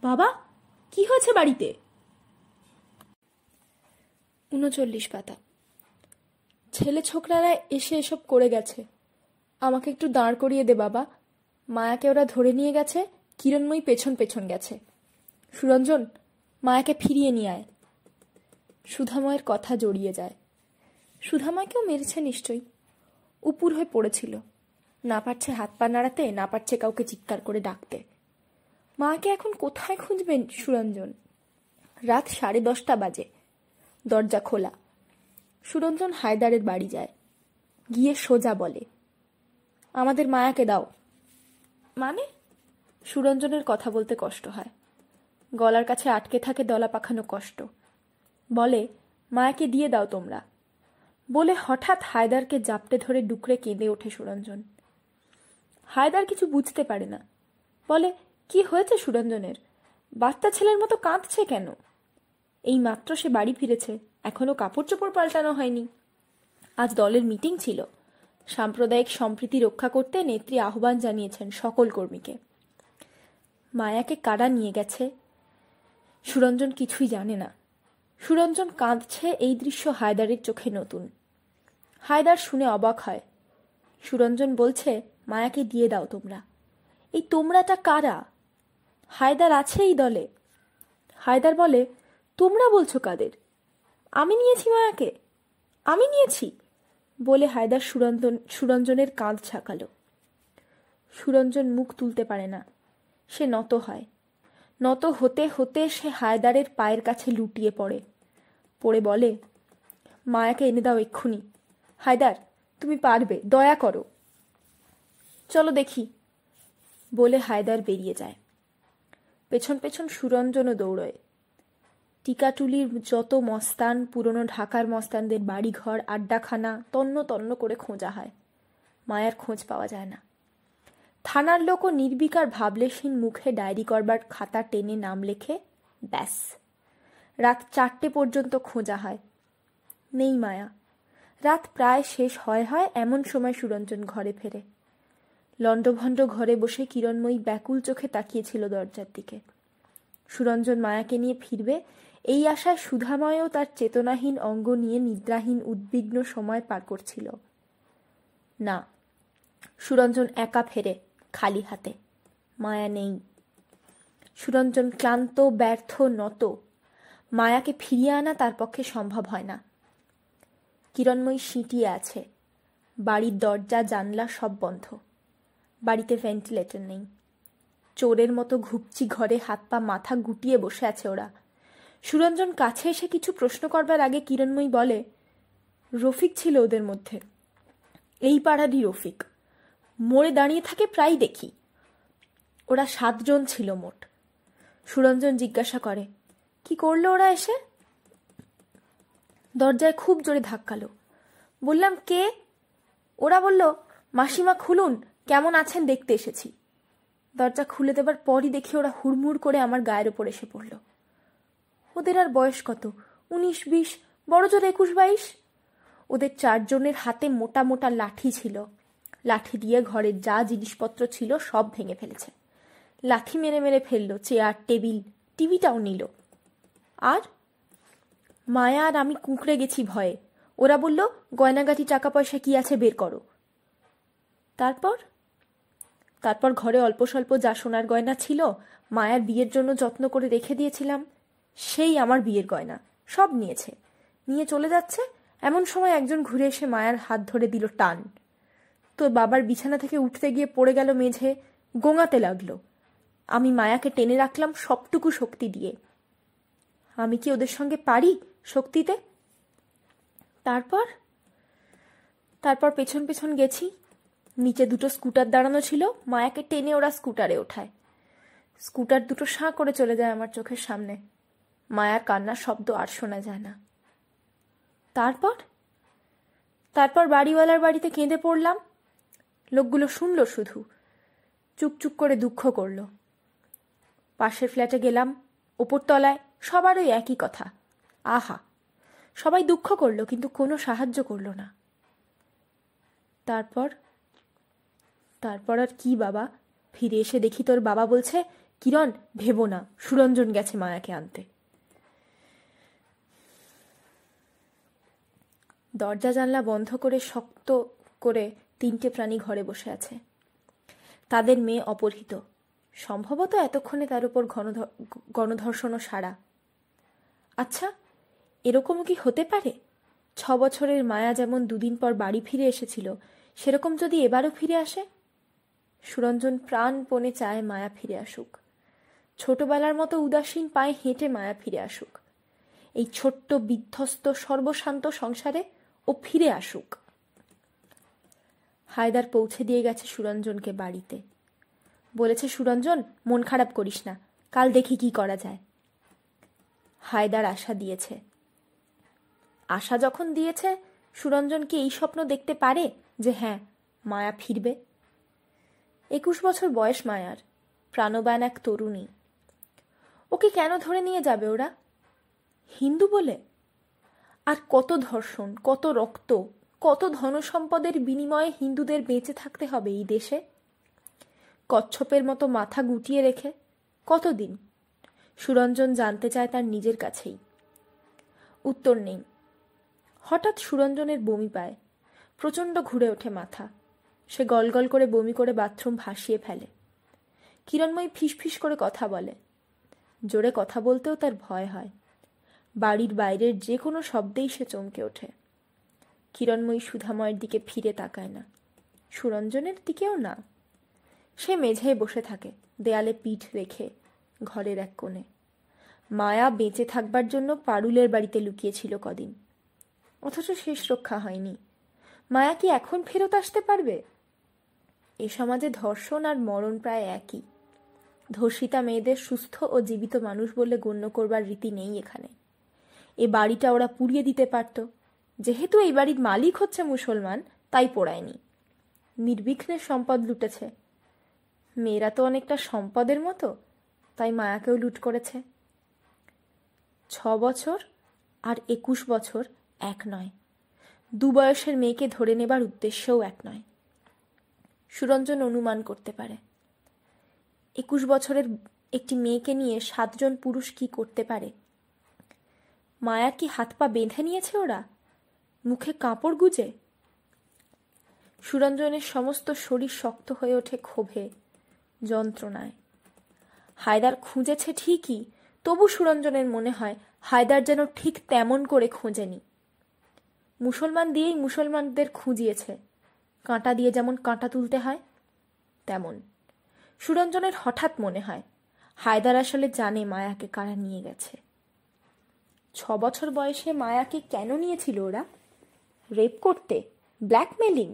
বাবা, কি হয়েছে বাড়িতে? 39 পাতা। ছেলে ছোকরারা এসে এসব করে গেছে, আমাকে একটু দাঁড় করিয়ে দে বাবা। মায়াকে ওরা ধরে নিয়ে গেছে, কিরণময়ী পেছন পেছন গেছে। সুরঞ্জন, মায়াকে ফিরিয়ে নিয়ে আয়। সুধাময়ের কথা জড়িয়ে যায়। সুধাময়কেও মেরেছে নিশ্চয়ই। উপুর হয়ে পড়েছিল, না পারছে হাত পা নাড়াতে, না পারছে কাউকে চিৎকার করে ডাকতে। মাকে এখন কোথায় খুঁজবেন সুরঞ্জন? রাত 10:30 বাজে। দরজা খোলা। সুরঞ্জন হায়দারের বাড়ি যায়। গিয়ে সোজা বলে, আমাদের মায়াকে দাও। মানে? সুরঞ্জনের কথা বলতে কষ্ট হয়, গলার কাছে আটকে থাকে দলা পাখানো কষ্ট। বলে, মায়াকে দিয়ে দাও তোমরা। বলে হঠাৎ হায়দারকে জাপটে ধরে ডুকরে কেঁদে ওঠে সুরঞ্জন। হায়দার কিছু বুঝতে পারে না। বলে, কি হয়েছে সুরঞ্জনের? বাচ্চা ছেলের মতো কাঁদছে কেন? এই মাত্র সে বাড়ি ফিরেছে, এখনো কাপড় চোপড় পাল্টানো হয়নি। আজ দলের মিটিং ছিল, সাম্প্রদায়িক সম্প্রীতি রক্ষা করতে নেত্রী আহ্বান জানিয়েছেন সকল কর্মীকে। মায়াকে কারা নিয়ে গেছে সুরঞ্জন কিছুই জানে না। সুরঞ্জন কাঁদছে, এই দৃশ্য হায়দারের চোখে নতুন। হায়দার শুনে অবাক হয়। সুরঞ্জন বলছে, মায়াকে দিয়ে দাও তোমরা। এই তোমরাটা কারা? হায়দার আছে এই দলে। হায়দার বলে, তোমরা বলছো কাদের? আমি নিয়েছি মায়াকে, আমি নিয়েছি বলে হায়দার সুরঞ্জনের কাঁধ ছাকালো। সুরঞ্জন মুখ তুলতে পারে না। সে নত হয়। নত হতে হতে সে হায়দারের পায়ের কাছে লুটিয়ে পড়ে বলে, মায়াকে এনে দাও এক্ষুনি। হায়দার, তুমি পারবে, দয়া করো। চলো দেখি, বলে হায়দার বেরিয়ে যায়। পেছন পেছন সুরঞ্জনও দৌড়য়। টিকাটুলির যত মস্তান, পুরনো ঢাকার মস্তানদের বাড়িঘর, আড্ডাখানা তন্ন তন্ন করে খোঁজা হয়। মায়ার খোঁজ পাওয়া যায় না। থানার লোকও নির্বিকার ভাবলেশহীন মুখে ডায়েরি করবার খাতা টেনে নাম লেখে, ব্যাস। রাত 4টে পর্যন্ত খোঁজা হয়, নেই মায়া। রাত প্রায় শেষ হয় এমন সময় সুরঞ্জন ঘরে ফেরে। লণ্ডভণ্ড ঘরে বসে কিরণময়ী ব্যাকুল চোখে তাকিয়েছিল দরজার দিকে। সুরঞ্জন মায়াকে নিয়ে ফিরবে এই আশায় সুধাময়ও তার চেতনাহীন অঙ্গ নিয়ে নিদ্রাহীন উদ্বিগ্ন সময় পার করছিল। না, সুরঞ্জন একা ফেরে, খালি হাতে। মায়া নেই। সুরঞ্জন ক্লান্ত, ব্যর্থ, নত। মায়াকে ফিরিয়ে আনা তার পক্ষে সম্ভব হয় না। কিরণময়ী সিঁটিয়ে আছে। বাড়ির দরজা জানলা সব বন্ধ। বাড়িতে ভেন্টিলেটর নেই। চোরের মতো ঘুপচি ঘরে হাত পা মাথা গুটিয়ে বসে আছে ওরা। সুরঞ্জন কাছে এসে কিছু প্রশ্ন করবার আগে কিরণময়ী বলে, রফিক ছিল ওদের মধ্যে, এই পাড়ারই রফিক। মোড়ে দাঁড়িয়ে থাকে, প্রায় দেখি। ওরা 7 জন ছিল মোট। সুরঞ্জন জিজ্ঞাসা করে, কি করলো ওরা এসে? দরজায় খুব জোরে ধাক্কালো। বললাম, কে? ওরা বলল, মাসিমা খুলুন, কেমন আছেন দেখতে এসেছি। দরজা খুলে দেবার পরই দেখি ওরা হুড়মুড় করে আমার গায়ের ওপর এসে পড়ল। ওদের আর বয়স কত, 19-20, বড় জোর 21-22। ওদের 4 জনের হাতে মোটা মোটা লাঠি ছিল। লাঠি দিয়ে ঘরের যা জিনিসপত্র ছিল সব ভেঙে ফেলেছে। লাঠি মেরে মেরে ফেললো চেয়ার, টেবিল, টিভিটাও নিল। আর মায়া আর আমি কুঁকড়ে গেছি ভয়ে। ওরা বলল, গয়নাগাটি, টাকা পয়সা কি আছে বের করো। তারপর ঘরে অল্প স্বল্প যা সোনার গয়না ছিল, মায়ার বিয়ের জন্য যত্ন করে রেখে দিয়েছিলাম, সেই আমার বিয়ের গয়না সব নিয়েছে। নিয়ে চলে যাচ্ছে এমন সময় একজন ঘুরে এসে মায়ার হাত ধরে দিল টান। তোর বাবার বিছানা থেকে উঠতে গিয়ে পড়ে গেল মেঝে, গোঙাতে লাগলো। আমি মায়াকে টেনে রাখলাম সবটুকু শক্তি দিয়ে। আমি কি ওদের সঙ্গে পারি শক্তিতে? তারপর পেছন পেছন গেছি। নিচে 2টো স্কুটার দাঁড়ানো ছিল, মায়াকে টেনে ওরা স্কুটারে ওঠায়। স্কুটার 2টো সাঁ করে চলে যায় আমার চোখের সামনে। মায়ার কান্নার শব্দ আর শোনা যায় না। তারপর বাড়িওয়ালার বাড়িতে কেঁদে পড়লাম। লোকগুলো শুনল, শুধু চুপচুপ করে দুঃখ করল। পাশের ফ্ল্যাটে গেলাম, ওপরতলায়, সবার ওই একই কথা। আহা, সবাই দুঃখ করলো কিন্তু কোনো সাহায্য করলো না। তারপর আর কি বাবা? ফিরে এসে দেখি তোর বাবা বলছে, কিরণ, ভেবো না, সুরঞ্জন গেছে মায়াকে আনতে। দরজা জানলা বন্ধ করে শক্ত করে 3টে প্রাণী ঘরে বসে আছে। তাদের মেয়ে অপহৃত, সম্ভবত এতক্ষণে তার উপর গণধর্ষণও সারা। আচ্ছা, এরকমও কি হতে পারে? 6 বছরের মায়া যেমন 2 দিন পর বাড়ি ফিরে এসেছিল, সেরকম যদি এবারও ফিরে আসে? সুরঞ্জন প্রাণপণে চায় মায়া ফিরে আসুক। ছোটবেলার মতো উদাসীন পায়ে হেঁটে মায়া ফিরে আসুক। এই ছোট্ট বিধ্বস্ত সর্বশান্ত সংসারে ও ফিরে আসুক। হায়দার পৌঁছে দিয়ে গেছে সুরঞ্জনকে বাড়িতে। বলেছে, সুরঞ্জন, মন খারাপ করিস না, কাল দেখি কি করা যায়। হায়দার আশা দিয়েছে। আশা যখন দিয়েছে, সুরঞ্জন কি এই স্বপ্ন দেখতে পারে যে হ্যাঁ, মায়া ফিরবে? 21 বছর বয়স মায়ার, প্রাণবান এক তরুণী। ওকে কেন ধরে নিয়ে যাবে ওরা? হিন্দু বলে? আর কত ধর্ষণ, কত রক্ত, কত ধনসম্পদের বিনিময়ে হিন্দুদের বেঁচে থাকতে হবে এই দেশে? কচ্ছপের মতো মাথা গুটিয়ে রেখে কতদিন? সুরঞ্জন জানতে চায় তার নিজের কাছেই। উত্তর নেই। হঠাৎ সুরঞ্জনের বমি পায়, প্রচণ্ড ঘুরে ওঠে মাথা। সে গলগল করে বমি করে বাথরুম ভাসিয়ে ফেলে। কিরণময়ী ফিসফিস করে কথা বলে। জোরে কথা বলতেও তার ভয় হয়। বাড়ির বাইরের যে কোনো শব্দেই সে চমকে ওঠে। কিরণময়ী সুধাময়ের দিকে ফিরে তাকায় না, সুরঞ্জনের দিকেও না। সে মেঝেয় বসে থাকে, দেয়ালে পিঠ রেখে, ঘরের এক কোণে। মায়া বেঁচে থাকবার জন্য পারুলের বাড়িতে লুকিয়েছিল কদিন, অথচ শেষ রক্ষা হয়নি। মায়া কি এখন ফেরত আসতে পারবে? এ সমাজে ধর্ষণ আর মরণ প্রায় একই। ধর্ষিতা মেয়েদের সুস্থ ও জীবিত মানুষ বলে গণ্য করবার রীতি নেই এখানে। এ বাড়িটা ওরা পুড়িয়ে দিতে পারত, যেহেতু এই বাড়ির মালিক হচ্ছে মুসলমান তাই পোড়ায়নি। নির্বিঘ্নে সম্পদ লুটেছে। মেয়েরা তো অনেকটা সম্পদের মতো, তাই মায়াকেও লুট করেছে। 6 বছর আর 21 বছর এক নয়। 2 বয়সের মেয়েকে ধরে নেবার উদ্দেশ্যও এক নয়। সুরঞ্জন অনুমান করতে পারে 21 বছরের একটি মেয়েকে নিয়ে 7 জন পুরুষ কি করতে পারে। মায়ার কি হাত পা বেঁধে নিয়েছে ওরা, মুখে কাপড় গুজে? সুরঞ্জনের সমস্ত শরীর শক্ত হয়ে ওঠে ক্ষোভে, যন্ত্রণায়। হায়দার খুঁজেছে ঠিকই, তবু সুরঞ্জনের মনে হয় হায়দার যেন ঠিক তেমন করে খোঁজেনি। মুসলমান দিয়েই মুসলমানদের খুঁজিয়েছে, কাঁটা দিয়ে যেমন কাঁটা তুলতে হয় তেমন। সুরঞ্জনের হঠাৎ মনে হয় হায়দার আসলে জানে মায়াকে কারা নিয়ে গেছে। 6 বছর বয়সে মায়াকে কেন নিয়েছিল ওরা? রেপ করতে? ব্ল্যাকমেলিং?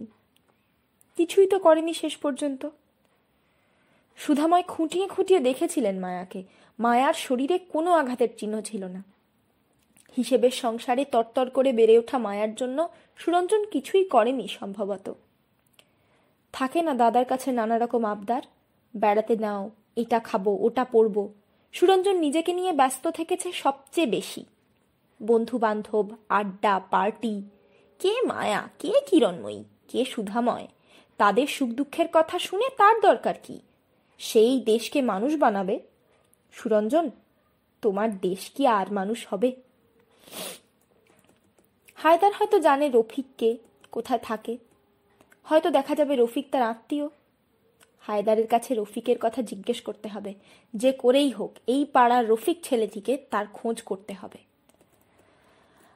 কিছুই তো করেনি শেষ পর্যন্ত। সুধাময় খুঁটিয়ে খুঁটিয়ে দেখেছিলেন মায়াকে। মায়ার শরীরে কোনো আঘাতের চিহ্ন ছিল না। হিসেবের সংসারে তরতর করে বেড়ে ওঠা মায়ার জন্য সুরঞ্জন কিছুই করেনি সম্ভবত। থাকে না দাদার কাছে নানা রকম আবদার, বেড়াতে নাও, এটা খাবো, ওটা পরবো। সুরঞ্জন নিজেকে নিয়ে ব্যস্ত থেকেছে সবচেয়ে বেশি। বন্ধু বান্ধব, আড্ডা, পার্টি। কে মায়া, কে কিরণময়ী, কে সুধাময়, তাদের সুখ দুঃখের কথা শুনে তার দরকার কি? সেই দেশকে মানুষ বানাবে। সুরঞ্জন, তোমার দেশ কি আর মানুষ হবে? হায়দার হয়তো জানে রফিককে, কোথায় থাকে। হয়তো দেখা যাবে রফিক তার আত্মীয়। হায়দারের কাছে রফিকের কথা জিজ্ঞেস করতে হবে। যে করেই হোক এই পাড়ার রফিক ছেলেটিকে তার খোঁজ করতে হবে।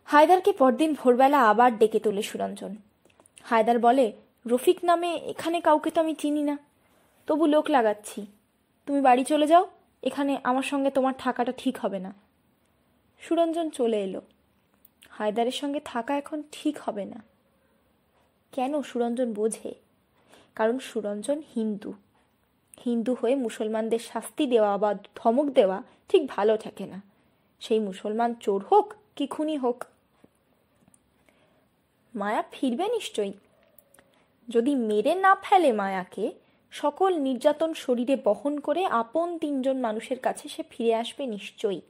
হায়দারকে পরদিন ভোরবেলা আবার ডেকে তোলে সুরঞ্জন। হায়দার বলে, রফিক নামে এখানে কাউকে তো আমি চিনি না, তবু লোক লাগাচ্ছি। তুমি বাড়ি চলে যাও, এখানে আমার সঙ্গে তোমার থাকাটা ঠিক হবে না। সুরঞ্জন চলে এলো। হায়দারের সঙ্গে থাকা এখন ঠিক হবে না। কেন সুরঞ্জন বোঝে? কারণ সুরঞ্জন হিন্দু। হিন্দু হয়ে মুসলমানদের শাস্তি দেওয়া বা ধমক দেওয়া ঠিক ভালো থাকে না, সেই মুসলমান চোর হোক কি খুনি হোক। মায়া ফিরবে নিশ্চয়ই। যদি মেরে না ফেলে মায়াকে, সকল নির্যাতন শরীরে বহন করে আপন 3 জন মানুষের কাছে সে ফিরে আসবে নিশ্চয়ই।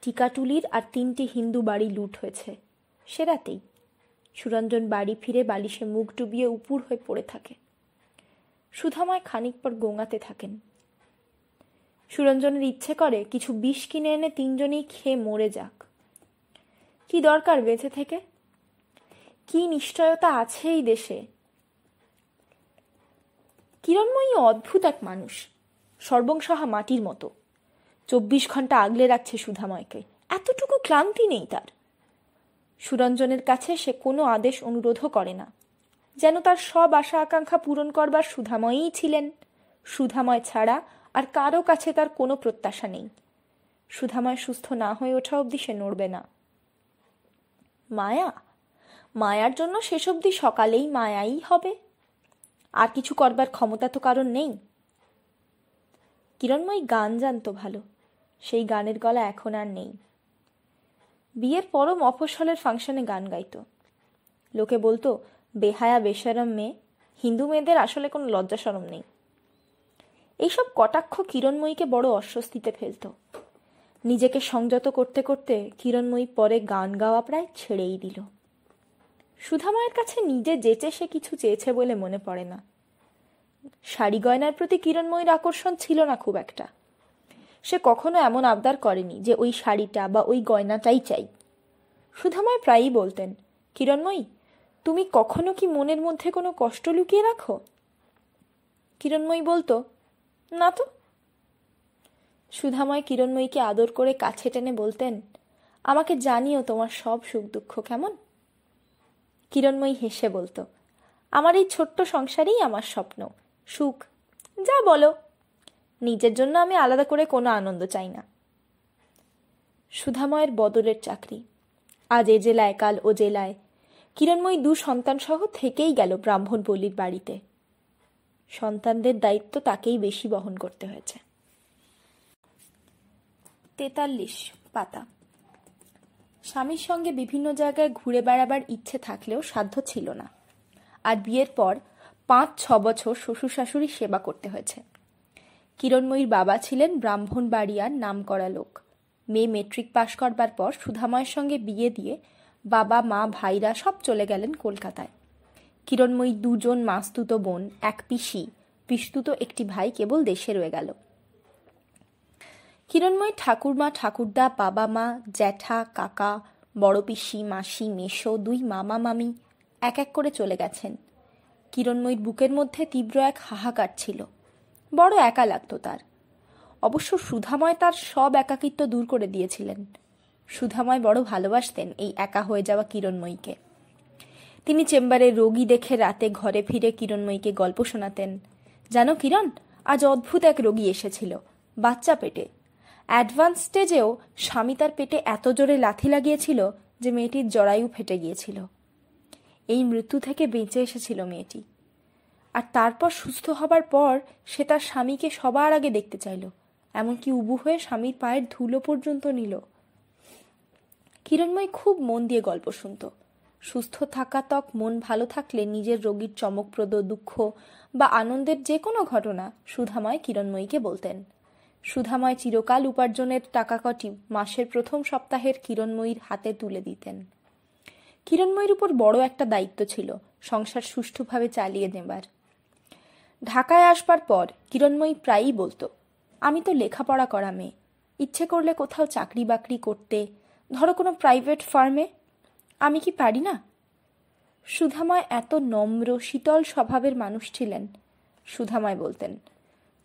টিকাটুলির আর 3টি হিন্দু বাড়ি লুট হয়েছে সে রাতেই। সুরঞ্জন বাড়ি ফিরে বালিশে মুখ ডুবিয়ে উপুর হয়ে পড়ে থাকে। সুধাময় খানিক পর গোঙাতে থাকেন। সুরঞ্জনের ইচ্ছে করে কিছু বিষ কিনে এনে 3 জনেই খেয়ে মরে যাক। কি দরকার বেঁচে থেকে? কি নিশ্চয়তা আছে এই দেশে? কিরণময়ী অদ্ভুত এক মানুষ, সর্বংসহা মাটির মতো। 24 ঘন্টা আগলে রাখছে সুধাময়কে, এতটুকু ক্লান্তি নেই তার। সুরঞ্জনের কাছে সে কোনো আদেশ অনুরোধও করে না, যেন তার সব আশা আকাঙ্ক্ষা পূরণ করবার সুধাময়ই ছিলেন। সুধাময় ছাড়া আর কারো কাছে তার কোনো প্রত্যাশা নেই। সুধাময় সুস্থ না হয়ে ওঠা অবধি সে নড়বে না। মায়া, মায়ার জন্য শেষ অবধি সকালেই মায়াই হবে। আর কিছু করবার ক্ষমতা তো কারণ নেই। কিরণময়ী গান জানতো ভালো, সেই গানের গলা এখন আর নেই। বিয়ের পরও মফস্বলের ফাংশনে গান গাইতো। লোকে বলতো, বেহায়া বেশরম মেয়ে, হিন্দু মেয়েদের আসলে কোনো লজ্জা শরম নেই। এইসব কটাক্ষ কিরণময়ীকে বড় অস্বস্তিতে ফেলত। নিজেকে সংযত করতে করতে কিরণময়ী পরে গান গাওয়া প্রায় ছেড়েই দিল। সুধাময়ের কাছে নিজে যেচে সে কিছু চেয়েছে বলে মনে পড়ে না। শাড়ি গয়নার প্রতি কিরণময়ীর আকর্ষণ ছিল না খুব একটা। সে কখনো এমন আবদার করেনি যে ওই শাড়িটা বা ওই গয়নাটাই চাই। সুধাময় প্রায়ই বলতেন, কিরণময়ী, তুমি কখনো কি মনের মধ্যে কোনো কষ্ট লুকিয়ে রাখো? কিরণময়ী বলতো, না তো। সুধাময় কিরণময়ীকে আদর করে কাছে টেনে বলতেন, আমাকে জানিও তোমার সব সুখ দুঃখ কেমন। কিরণময়ী হেসে বলতো, আমার এই ছোট্ট সংসারেই আমার স্বপ্ন, সুখ, যা বলো, নিজের জন্য আমি আলাদা করে কোনো আনন্দ চাই না। সুধাময়ের বদলের চাকরি। আজ এ জেলায়, কাল ও জেলায়। কিরণময়ী 2 সন্তান সহ থেকেই গেল ব্রাহ্মণপল্লীর বাড়িতে। সন্তানদের দায়িত্ব তাকেই বেশি বহন করতে হয়েছে। 43 পাতা। স্বামীর সঙ্গে বিভিন্ন জায়গায় ঘুরে বেড়াবার ইচ্ছে থাকলেও সাধ্য ছিল না। আর বিয়ের পর 5-6 বছর শ্বশুর শাশুড়ি সেবা করতে হয়েছে। কিরণময়ীর বাবা ছিলেন ব্রাহ্মণবাড়িয়ার নামকরা লোক। মেয়ে মেট্রিক পাশ করবার পর সুধাময়ের সঙ্গে বিয়ে দিয়ে বাবা, মা, ভাইরা সব চলে গেলেন কলকাতায়। কিরণময়ী 2 জন মাস্তুতো বোন, 1 পিসি, পিসতুতো একটি ভাই কেবল দেশে রয়ে গেল। কিরণময়ী ঠাকুরমা, ঠাকুরদা, বাবা, মা, জ্যাঠা, কাকা, বড় পিসি, মাসি, মেশো, 2 মামা, মামি এক এক করে চলে গেছেন। কিরণময়ীর বুকের মধ্যে তীব্র এক হাহাকার ছিল। বড় একা লাগতো তার। অবশ্য সুধাময় তার সব একাকিত্ব দূর করে দিয়েছিলেন। সুধাময় বড় ভালোবাসতেন এই একা হয়ে যাওয়া কিরণময়ীকে। তিনি চেম্বারে রোগী দেখে রাতে ঘরে ফিরে কিরণময়ীকে গল্প শোনাতেন। জানো কিরণ, আজ অদ্ভুত এক রোগী এসেছিল, বাচ্চা পেটে। অ্যাডভান্স স্টেজেও স্বামী তার পেটে এত জোরে লাথি লাগিয়েছিল যে মেয়েটির জরায়ু ফেটে গিয়েছিল। এই মৃত্যু থেকে বেঁচে এসেছিল মেয়েটি। আর তারপর সুস্থ হবার পর সে তার স্বামীকে সবার আগে দেখতে চাইল, এমনকি উবু হয়ে স্বামীর পায়ের ধুলো পর্যন্ত নিল। কিরণময়ী খুব মন দিয়ে গল্প শুনত। সুস্থ থাকা তক মন ভালো থাকলে নিজের রোগীর চমকপ্রদ দুঃখ বা আনন্দের যে কোনো ঘটনা সুধাময় কিরণময়ীকে বলতেন। সুধাময় চিরকাল উপার্জনের টাকা কটি মাসের প্রথম সপ্তাহের কিরণময়ীর হাতে তুলে দিতেন। কিরণময়ীর উপর বড় একটা দায়িত্ব ছিল সংসার সুষ্ঠুভাবে চালিয়ে নেবার। ঢাকায় আসবার পর কিরণময়ী প্রায়ই বলতো, আমি তো লেখাপড়া করা মেয়ে, ইচ্ছে করলে কোথাও চাকরি বাকরি করতে, ধরো কোনো প্রাইভেট ফার্মে, আমি কি পারি না? সুধাময় এত নম্র শীতল স্বভাবের মানুষ ছিলেন। সুধাময় বলতেন,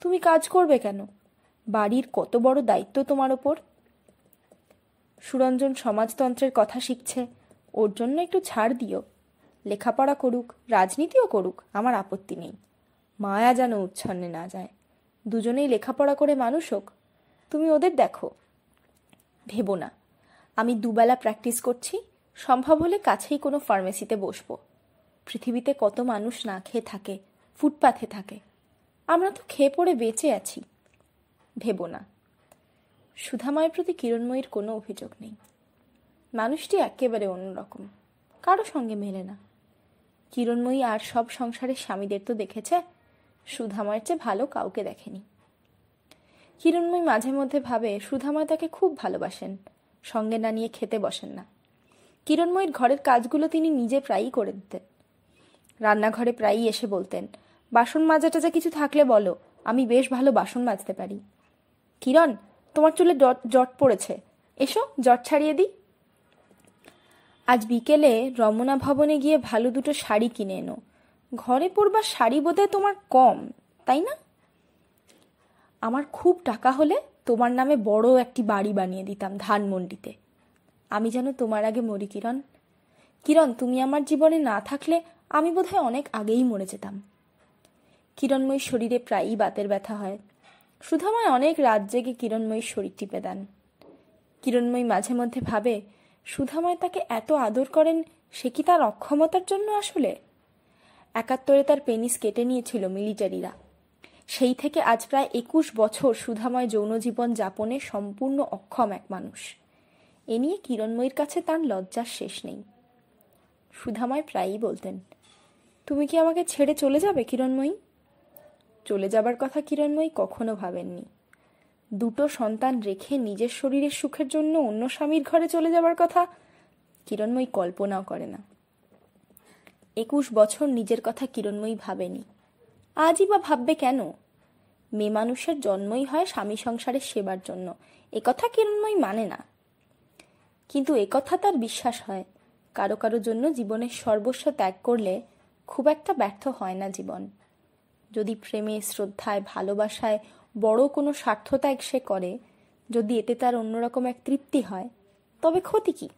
তুমি কাজ করবে কেন? বাড়ির কত বড় দায়িত্ব তোমার ওপর। সুরঞ্জন সমাজতন্ত্রের কথা শিখছে, ওর জন্য একটু ছাড় দিও। লেখাপড়া করুক, রাজনীতিও করুক, আমার আপত্তি নেই। মায়া যেন উচ্ছন্নে না যায়। দুজনেই লেখাপড়া করে মানুষ হোক। তুমি ওদের দেখো। ভেবো না, আমি 2 বেলা প্র্যাকটিস করছি, সম্ভব হলে কাছেই কোনো ফার্মেসিতে বসবো। পৃথিবীতে কত মানুষ না খেয়ে থাকে, ফুটপাথে থাকে। আমরা তো খেয়ে পড়ে বেঁচে আছি। ভেবো না। সুধাময়ের প্রতি কিরণময়ীর কোনো অভিযোগ নেই। মানুষটি একেবারে অন্যরকম, কারো সঙ্গে মেলে না। কিরণময়ী আর সব সংসারের স্বামীদের তো দেখেছে, সুধাময়ের চেয়ে ভালো কাউকে দেখেনি। কিরণময়ী মাঝে মধ্যে ভাবে সুধাময় তাকে খুব ভালোবাসেন, সঙ্গে না নিয়ে খেতে বসেন না। কিরণময়ীর ঘরের কাজগুলো তিনি নিজে প্রায়ই করে দিতেন। রান্নাঘরে প্রায়ই এসে বলতেন, বাসন মাজা টাজা কিছু থাকলে বলো, আমি বেশ ভালো বাসন মাজতে পারি। কিরণ, তোমার চুলে জট পড়েছে, এসো জট ছাড়িয়ে দিই। আজ বিকেলে রমনা ভবনে গিয়ে ভালো 2টো শাড়ি কিনে এনো। ঘরে পরবার শাড়ি বোধহয় তোমার কম, তাই না? আমার খুব টাকা হলে তোমার নামে বড় একটি বাড়ি বানিয়ে দিতাম ধানমন্ডিতে। আমি যেন তোমার আগে মরি কিরণ। কিরণ, তুমি আমার জীবনে না থাকলে আমি বোধহয় অনেক আগেই মরে যেতাম। কিরণময়ীর শরীরে প্রায়ই বাতের ব্যথা হয়। সুধাময় অনেক রাত জেগে কিরণময়ীর শরীর টিপে দেন। কিরণময়ী মাঝে মধ্যে ভাবে, সুধাময় তাকে এত আদর করেন, সে কি তার অক্ষমতার জন্য আসলে? 71-এ তার পেনিস কেটে নিয়েছিল মিলিটারিরা। সেই থেকে আজ প্রায় 21 বছর সুধাময় যৌন জীবন যাপনে সম্পূর্ণ অক্ষম এক মানুষ। এ নিয়ে কিরণময়ীর কাছে তার লজ্জার শেষ নেই। সুধাময় প্রায়ই বলতেন, তুমি কি আমাকে ছেড়ে চলে যাবে কিরণময়ী? চলে যাবার কথা কিরণময়ী কখনো ভাবেননি। 2টো সন্তান রেখে নিজের শরীরের সুখের জন্য অন্য স্বামীর ঘরে চলে যাবার কথা কিরণময়ী কল্পনাও করে না। 21 বছর নিজের কথা কিরণময়ী ভাবেনি। আজই বা ভাববে কেন? মেয়ে মানুষের জন্মই হয় স্বামী সংসারের সেবার জন্য, একথা কিরণময়ী মানে না। কিন্তু একথা তার বিশ্বাস হয়, কারো কারো জন্য জীবনের সর্বস্ব ত্যাগ করলে খুব একটা ব্যর্থ হয় না জীবন। যদি প্রেমে, শ্রদ্ধায়, ভালোবাসায় বড় কোনো স্বার্থত্যাগ সে করে, যদি এতে তার অন্যরকম এক তৃপ্তি হয়, তবে ক্ষতি কি?